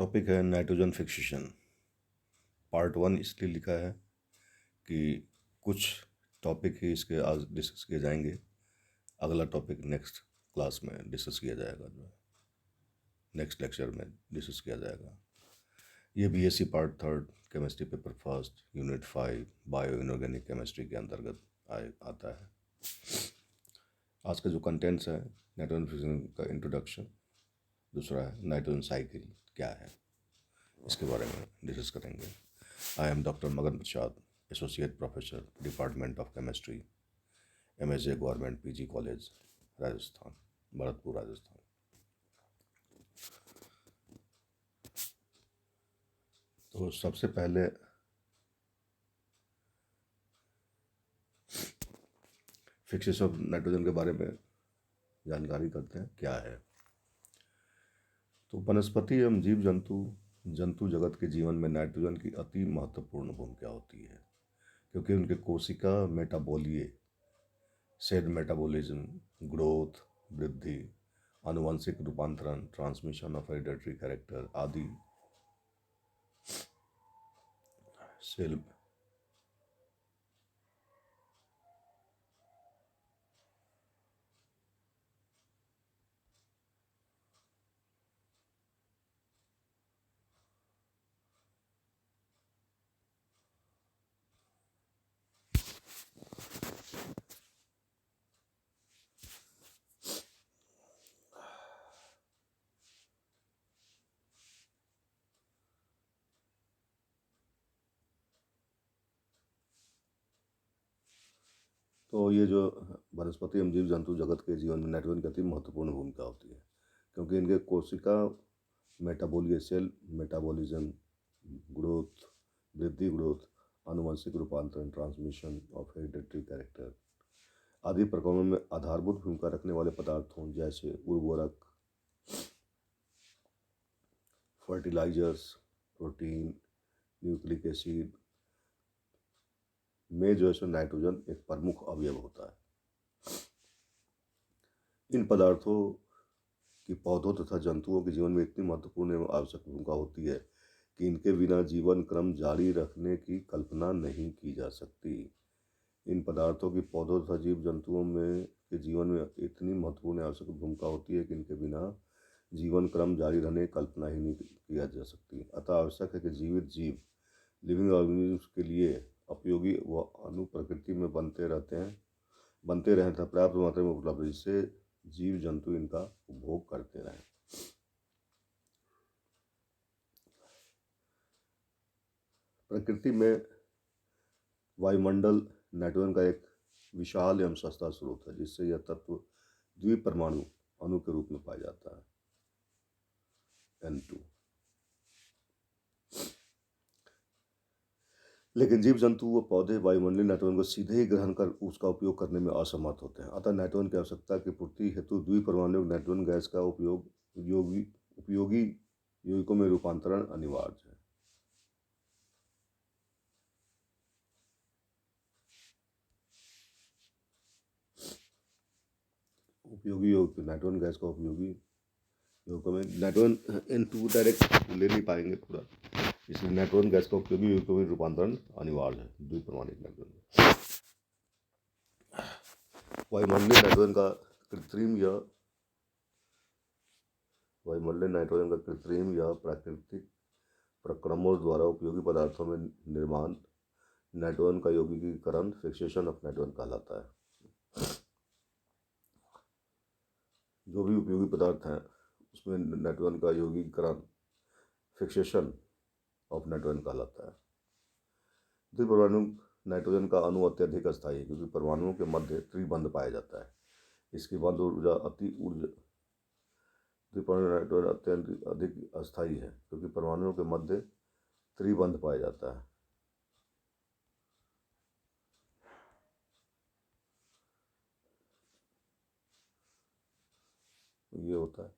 Topic है nitrogen fixation. Part 1 इसलिए लिखा है कि कुछ टॉपिक ही इसके आज डिस्कस किए जाएंगे। अगला टॉपिक नेक्स्ट क्लास में डिस्कस किया जाएगा, जो है नेक्स्ट लेक्चर में डिस्कस किया जाएगा। ये BSc part 3 chemistry paper first unit 5 bio inorganic chemistry के अंतर्गत आता है। आज का जो कंटेंट्स है, नाइट्रोजन फिक्सेशन का इंट्रोडक्शन, दूसरा है नाइट्रोजन साइकिल क्या है, इसके बारे में डिस्कस करेंगे। आई am doctor Magan Prasad, associate professor, department of chemistry, MSJ government PG college, Rajasthan, Bharatpur, Rajasthan. तो सबसे पहले फिक्सेशन ऑफ नाइट्रोजन के बारे में जानकारी करते हैं क्या है। तो वनस्पति एवं जीव जंतु जगत के जीवन में नाइट्रोजन की अति महत्वपूर्ण भूमिका होती है, क्योंकि उनके कोशिका मेटाबोलिए, सेल मेटाबॉलिज्म, ग्रोथ, वृद्धि, आनुवंशिक रूपांतरण, ट्रांसमिशन ऑफ हेरिडिटरी कैरेक्टर आदि सेल तो ये जो वनस्पति एवं जीव जंतु जगत के जीवन में नाइट्रोजन की अति महत्वपूर्ण भूमिका होती है, क्योंकि इनके कोशिका मेटाबोलिए, सेल मेटाबॉलिज्म, ग्रोथ, वृद्धि, ग्रोथ, आनुवंशिक रूपांतरण, ट्रांसमिशन ऑफ हेरिडिटरी कैरेक्टर आदि प्रकारों में आधारभूत भूमिका रखने वाले पदार्थों जैसे उर्वरक, फर्टिलाइजर्स, प्रोटीन, न्यूक्लिक एसिड में जो है नाइट्रोजन एक प्रमुख अवयव होता है। इन पदार्थों की पौधों तथा जंतुओं के जीवन में इतनी महत्वपूर्ण एवं आवश्यक भूमिका होती है कि इनके बिना जीवन क्रम जारी रखने की कल्पना नहीं की जा सकती। इन पदार्थों की पौधों तथा जीव जंतुओं में के जीवन में इतनी महत्वपूर्ण आवश्यक भूमिका होती है कि इनके बिना जीवन क्रम जारी रहने की कल्पना ही नहीं किया जा सकती। अतः आवश्यक है कि जीवित जीव, लिविंग ऑर्गेनिज्म के लिए उपयोगी व अणु प्रकृति में बनते रहें तथा पर्याप्त मात्रा में उपलब्ध, जिससे जीव जंतु इनका उपभोग करते रहें। प्रकृति में वायुमंडल नाइट्रोजन का एक विशाल एवं सस्ता स्रोत है, जिससे यह तत्व द्विपरमाणु अणु के रूप में पाया जाता है, N2। लेकिन जीव जंतु व पौधे वायुमंडलीय नाइट्रोजन को सीधे ही ग्रहण कर उसका उपयोग करने में असमर्थ होते हैं। अतः नाइट्रोजन की आवश्यकता की पूर्ति हेतु द्विपरमाणु नाइट्रोजन गैस का उपयोगी यौगिकों में रूपांतरण अनिवार्य है। उपयोगी यौगिक, नाइट्रोजन गैस का उपयोगी यौगिकों में नाइट्रोजन N2 डायरेक्ट ले नहीं पाएंगे पूरा, इसलिए नाइट्रोजन गैस का उपयोगी यौगिकों में रूपांतरण अनिवार्य है। द्विपरमाणिक नाइट्रोजन, वायुमंडलीय नाइट्रोजन का कृत्रिम या प्राकृतिक प्रक्रमों द्वारा उपयोगी पदार्थों में निर्माण नाइट्रोजन का यौगिकीकरण फिक्सेशन ऑफ नाइट्रोजन कहलाता है। जो भी उपयोगी पदार्थ हैं उसमें नाइट्रोजन का यौगिकीकरण फिक्सेशन ऑफ नाइट्रोजन कहलाता है। द्विपरमाणु नाइट्रोजन का अणु अत्यधिक अस्थायी है, क्योंकि परमाणुओं के मध्य त्रिबंध पाया जाता है। इसकी बंध ऊर्जा द्विपरमाणु नाइट्रोजन अत्यंत अधिक अस्थायी है, क्योंकि परमाणुओं के मध्य त्रिबंध पाया जाता है। ये होता है।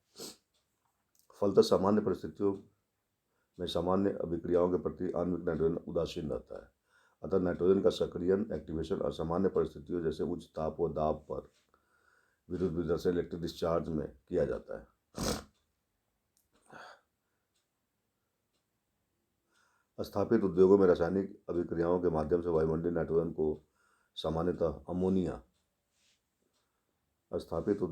फलतः सामान्य परिस्थितियों में सामान्य अभिक्रियाओं के प्रति आणविक नाइट्रोजन उदासीन रहता है। अतः नाइट्रोजन का सक्रियण एक्टिवेशन असामान्य परिस्थितियों जैसे उच्च ताप व दाब पर विद्युत विदर्शन इलेक्ट्रिक डिस्चार्ज में किया जाता है। स्थापित उद्योगों में रासायनिक अभिक्रियाओं के माध्यम से वायुमंडलीय नाइट्रोजन को सामान्यतः अमोनिया स्थापित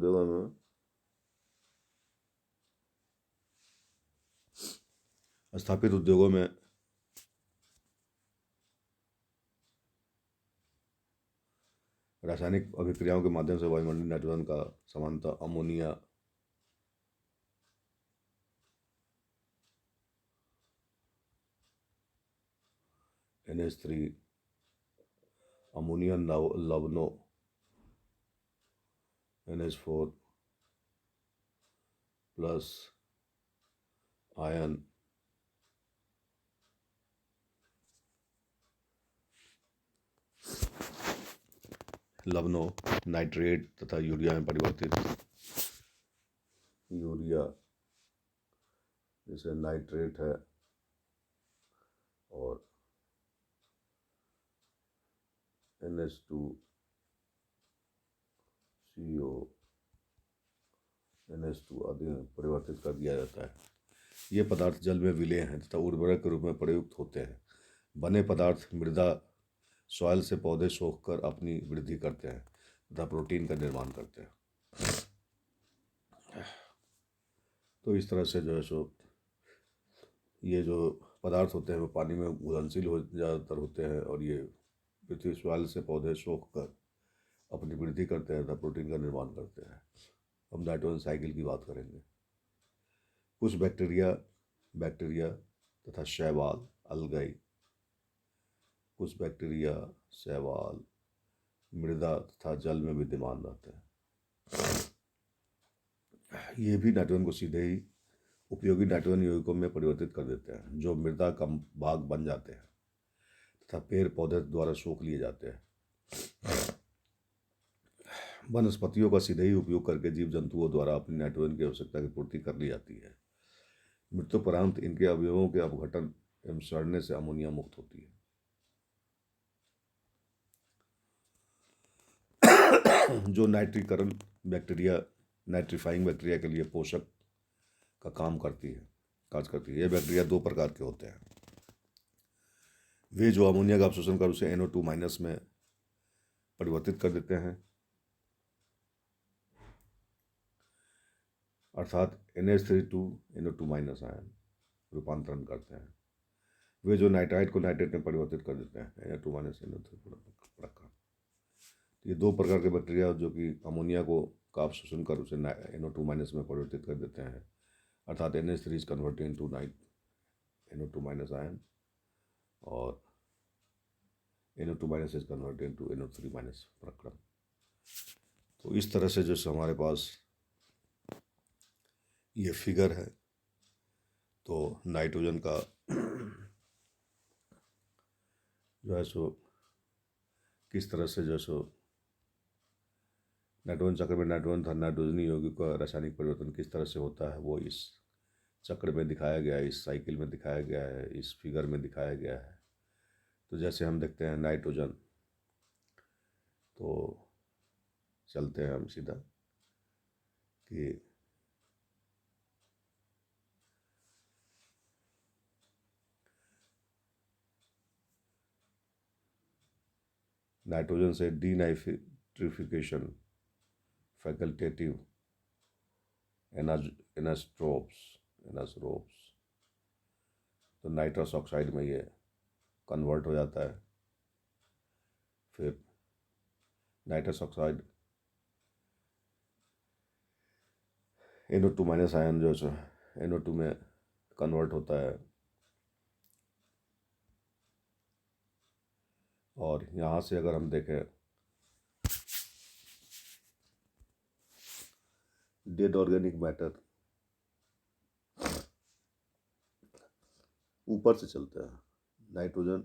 उद्योगों में रासायनिक अभिक्रियाओं के माध्यम से वायुमंडलीय नाइट्रोजन का सामान्यतः अमोनिया NH3 अमोनिया लवणों NH4 प्लस आयन लवणों नाइट्रेट तथा यूरिया में परिवर्तित यूरिया जैसे नाइट्रेट है और NH2CO NH2 आदि में परिवर्तित कर दिया जाता है। ये पदार्थ जल में विलेय हैं तथा उर्वरक के रूप में प्रयुक्त होते हैं। बने पदार्थ मृदा सॉइल से पौधे सोख कर अपनी वृद्धि करते हैं तथा प्रोटीन का निर्माण करते हैं। तो इस तरह से जो है सो ये जो पदार्थ होते हैं वो पानी में घुलनशील हो ज़्यादातर होते हैं और ये पृथ्वी सॉइल से पौधे सोख कर अपनी वृद्धि करते हैं तथा प्रोटीन का निर्माण करते हैं। हम नाइट्रोजन साइकिल की बात करेंगे। कुछ बैक्टीरिया तथा शैवाल अलगाई कुछ बैक्टीरिया शैवाल मृदा तथा जल में विद्यमान रहते हैं। ये भी नाइट्रोजन को सीधे ही उपयोगी नाइट्रोजन यौगिकों में परिवर्तित कर देते हैं जो मृदा का भाग बन जाते हैं तथा पेड़ पौधे द्वारा सोख लिए जाते हैं। वनस्पतियों का सीधे ही उपयोग करके जीव जंतुओं द्वारा अपनी नाइट्रोजन की आवश्यकता की पूर्ति कर ली जाती है। मृत्युपरांत इनके अवयवों के अपघटन एवं सड़ने से अमोनिया मुक्त होती है। जो नाइट्रीकरण बैक्टीरिया नाइट्रीफाइंग बैक्टीरिया के लिए पोषक का कार्य करती है। ये बैक्टीरिया दो प्रकार के होते हैं। वे जो अमोनिया का अवशोषण कर उसे NO2 माइनस में परिवर्तित कर देते हैं अर्थात NH3 to NO2 minus ion रूपांतरण करते हैं। वे जो नाइट्राइट को नाइट्रेट में परिवर्तित कर देते हैं NO2 माइनस NO3 प्रकार। ये दो प्रकार के बैक्टीरिया जो कि अमोनिया को का अवशोषण कर उसे NO2 माइनस में परिवर्तित कर देते हैं अर्थात NH3 is converted to NO2 minus ion और NO2 minus is converted to NO3 minus प्रक्रम। तो इस तरह से जो हमारे पास ये फिगर है तो नाइट्रोजन का जो है सो किस तरह से जो है सो नाइट्रोजन चक्र में नाइट्रोजन तथा नाइट्रोजनी यौगिक का रासायनिक परिवर्तन किस तरह से होता है वो इस चक्र में दिखाया गया है, इस साइकिल में दिखाया गया है, इस फिगर में दिखाया गया है। तो जैसे हम देखते हैं नाइट्रोजन, तो चलते हैं हम सीधा कि नाइट्रोजन से डीनाइट्रिफिकेशन फैकल्टेटिव एनास्ट्रोप्स तो नाइट्रस ऑक्साइड में ये कन्वर्ट हो जाता है। फिर nitrous oxide NO2 minus ion जो है NO2 में कन्वर्ट होता है और यहाँ से अगर हम देखें डेड ऑर्गेनिक मैटर ऊपर से चलता है। नाइट्रोजन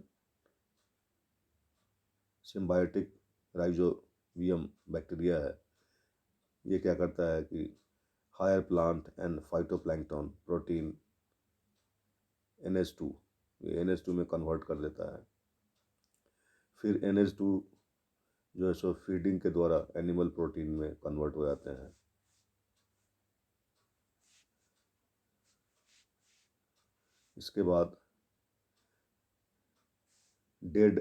सिम्बायोटिक राइजोबियम बैक्टीरिया है। ये क्या करता है कि higher plant and phytoplankton protein NH2 ये NH2 में कन्वर्ट कर देता है। फिर NH2 जो है सो फीडिंग के द्वारा एनिमल प्रोटीन में कन्वर्ट हो जाते हैं। इसके बाद डेड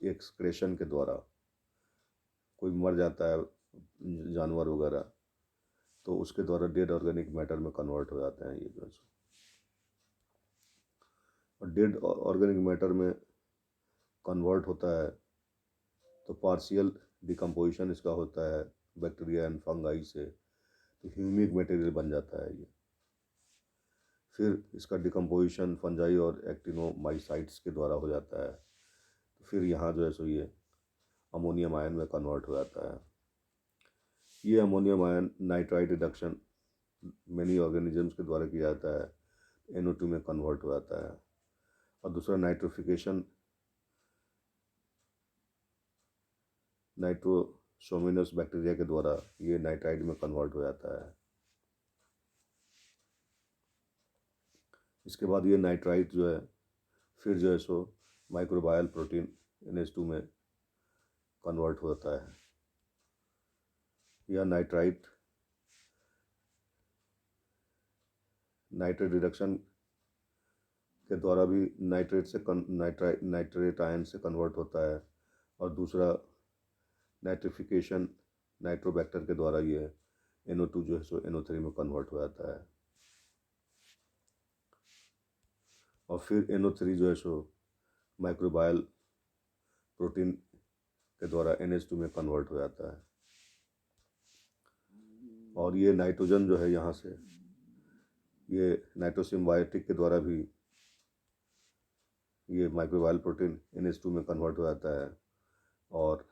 एक्सक्रेशन के द्वारा, कोई मर जाता है जानवर वगैरह, तो उसके द्वारा डेड ऑर्गेनिक मैटर में कन्वर्ट हो जाते हैं ये जो है। और डेड ऑर्गेनिक मैटर में कन्वर्ट होता है तो पार्शियल डिकम्पोजिशन इसका होता है बैक्टीरिया एंड फंगाई से, तो ह्यूमिक मटेरियल बन जाता है ये। फिर इसका डिकम्पोजिशन फंजाई और एक्टिनोमाइसाइट्स के द्वारा हो जाता है, तो फिर यहाँ जो है सो ये अमोनियम आयन में कन्वर्ट हो जाता है। ये ammonium ion nitrite reduction many organisms के द्वारा किया जाता है, NO2 में कन्वर्ट हो जाता है। और दूसरा नाइट्रोफिकेशन नाइट्रोसोमिनस बैक्टीरिया के द्वारा ये नाइट्राइट में कन्वर्ट हो जाता है। इसके बाद ये नाइट्राइट जो है फिर जो है सो माइक्रोबायल प्रोटीन NH2 में कन्वर्ट होता है। या नाइट्राइट रिडक्शन के द्वारा भी नाइट्रेट से नाइट्रेट आयन से कन्वर्ट होता है। और दूसरा नाइट्रिफिकेशन नाइट्रोबैक्टर के द्वारा ये NO2 जो है सो NO3 में कन्वर्ट हो जाता है। और फिर NO3 जो है सो माइक्रोबायल प्रोटीन के द्वारा NH2 में कन्वर्ट हो जाता है। और ये नाइट्रोजन जो है यहाँ से ये नाइट्रोसिम्बायोटिक के द्वारा भी ये माइक्रोबायल प्रोटीन NH2 में कन्वर्ट हो जाता है। और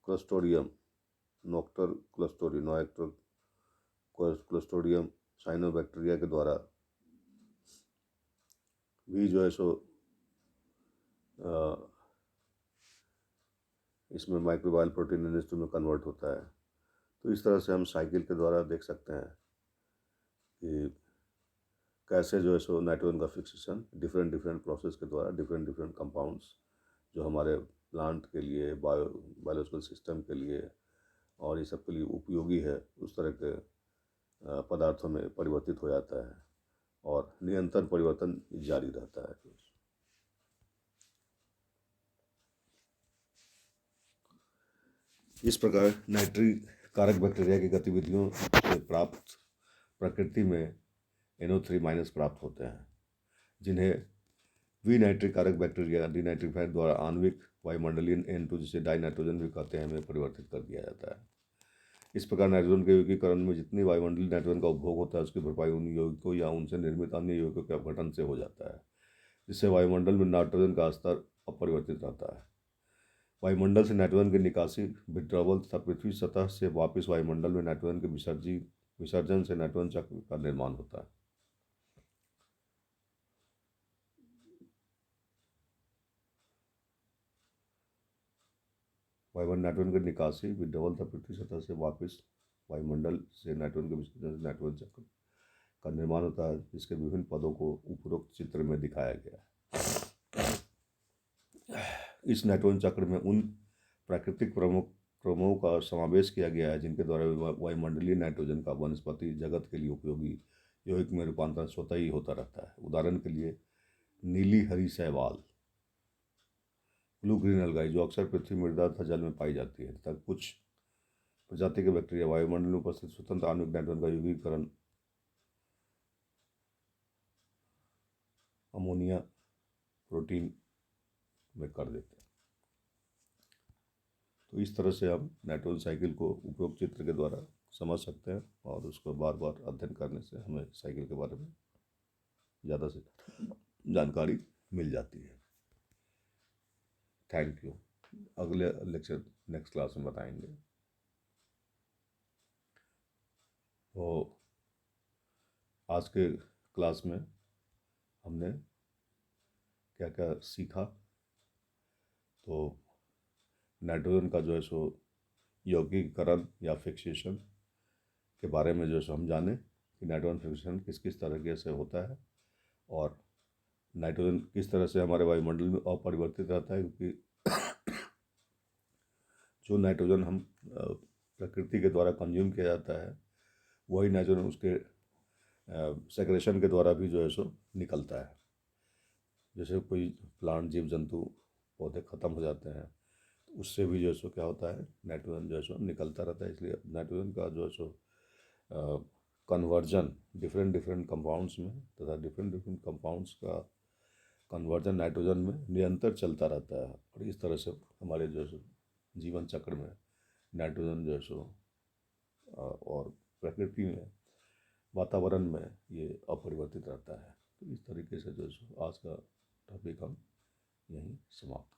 क्लोस्ट्रिडियम नोक्टर क्लोस्ट्रिडियम साइनोबैक्टीरिया के द्वारा भी जो है सो इसमें माइक्रोबायल प्रोटीन NH2 में कन्वर्ट होता है। तो इस तरह से हम साइकिल के द्वारा देख सकते हैं कि कैसे जो है सो नाइट्रोजन का फिक्सेशन डिफरेंट प्रोसेस के द्वारा डिफरेंट कंपाउंड्स जो हमारे प्लांट के लिए बायोलॉजिकल सिस्टम के लिए और ये सब के लिए उपयोगी है उस तरह के पदार्थों में परिवर्तित हो जाता है और निरंतर परिवर्तन जारी रहता है। इस प्रकार नाइट्री कारक बैक्टीरिया की गतिविधियों से प्राप्त प्रकृति में NO3- प्राप्त होते हैं, जिन्हें विनाइट्रिक कारक बैक्टीरिया डिनाइट्रीफायर द्वारा आणविक वायुमंडलीय N2 जिसे डाइनाइट्रोजन भी कहते हैं में परिवर्तित कर दिया जाता है। इस प्रकार नाइट्रोजन के यौगिकीकरण में जितनी वायुमंडलीय नाइट्रोजन का उपभोग होता है उसकी भरपाई उन यौगिकों या उनसे निर्मित अन्य यौगिकों के अपघटन से हो जाता है, जिससे वायुमंडल में नाइट्रोजन का स्तर अपरिवर्तित रहता है। वायुमंडल से नाइट्रोजन की निकासी विड्रॉवल तथा पृथ्वी सतह से वापस वायुमंडल में नाइट्रोजन के विसर्जन से नाइट्रोजन चक्र का निर्माण होता है। वायुमंडल नाइट्रोजन की निकासी विड्रॉवल तथा पृथ्वी सतह से वापस वायुमंडल से नाइट्रोजन के विसर्जन से नाइट्रोजन चक्र का निर्माण होता है, जिसके विभिन्न पदों को उपरोक्त चित्र में दिखाया गया है। इस नाइट्रोजन चक्र में उन प्राकृतिक क्रमों का समावेश किया गया है जिनके द्वारा वायुमंडलीय नाइट्रोजन का वनस्पति जगत के लिए उपयोगी यौगिक में रूपांतरण स्वतः ही होता रहता है। उदाहरण के लिए नीली हरी शैवाल ब्लू ग्रीन अलगाई जो अक्सर पृथ्वी मृदा तथा जल में पाई जाती है तथा कुछ प्रजाति के बैक्टीरिया वायुमंडल में उपस्थित स्वतंत्र आणविक नाइट्रोजन का यौगिकीकरण अमोनिया प्रोटीन में कर देते हैं। तो इस तरह से हम नाइट्रोजन साइकिल को उपरोक्त चित्र के द्वारा समझ सकते हैं और उसको बार बार अध्ययन करने से हमें साइकिल के बारे में ज़्यादा से जानकारी मिल जाती है। Thank you. अगले लेक्चर नेक्स्ट क्लास में बताएंगे। तो आज के क्लास में हमने क्या क्या सीखा, तो नाइट्रोजन का जो है सो यौगिकीकरण या फिक्सेशन के बारे में जो सो हम जाने कि नाइट्रोजन फिक्सेशन किस किस तरीके से होता है और नाइट्रोजन किस तरह से हमारे वायुमंडल में अपरिवर्तित रहता है, क्योंकि जो नाइट्रोजन हम प्रकृति के द्वारा कंज्यूम किया जाता है वही नाइट्रोजन उसके सेक्रेशन के द्वारा भी जो है सो निकलता है। जैसे कोई प्लांट जीव जंतु पौधे ख़त्म हो जाते हैं, तो उससे भी जो है सो क्या होता है, नाइट्रोजन जो है सो निकलता रहता है। इसलिए नाइट्रोजन का जो है सो कन्वर्जन डिफरेंट डिफरेंट कंपाउंड्स में तथा डिफरेंट डिफरेंट कंपाउंड्स का कन्वर्जन नाइट्रोजन में निरंतर चलता रहता है। और इस तरह से हमारे जो है सो जीवन चक्र में नाइट्रोजन जो है सो और प्रकृति में, वातावरण में ये अपरिवर्तित रहता है। तो इस तरीके से जो है सो आज का टॉपिक हम यहीं समाप्त